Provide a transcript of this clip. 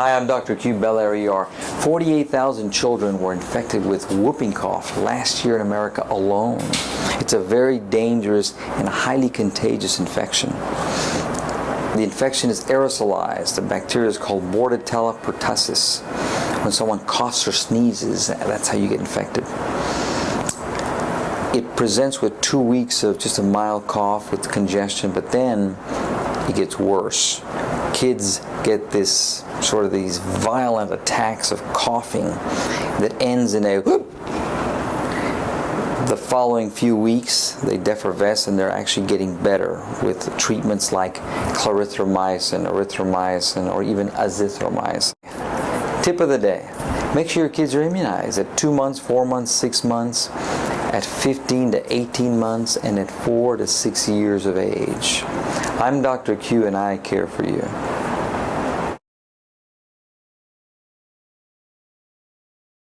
Hi, I'm Dr. Q, Bellaire ER. 48,000 children were infected with whooping cough last year in America alone. It's a very dangerous and highly contagious infection. The infection is aerosolized. The bacteria is called Bordetella pertussis. When someone coughs or sneezes, that's how you get infected. It presents with 2 weeks of just a mild cough with congestion, but then it gets worse. Kids get this sort of these violent attacks of coughing that ends in a whoop. The following few weeks they defervesce and they're actually getting better with treatments like clarithromycin, erythromycin, or even azithromycin. Tip of the day: make sure your kids are immunized at 2 months, 4 months, 6 months, at 15 to 18 months, and at 4 to 6 years of age. I'm Dr. Q and I care for you.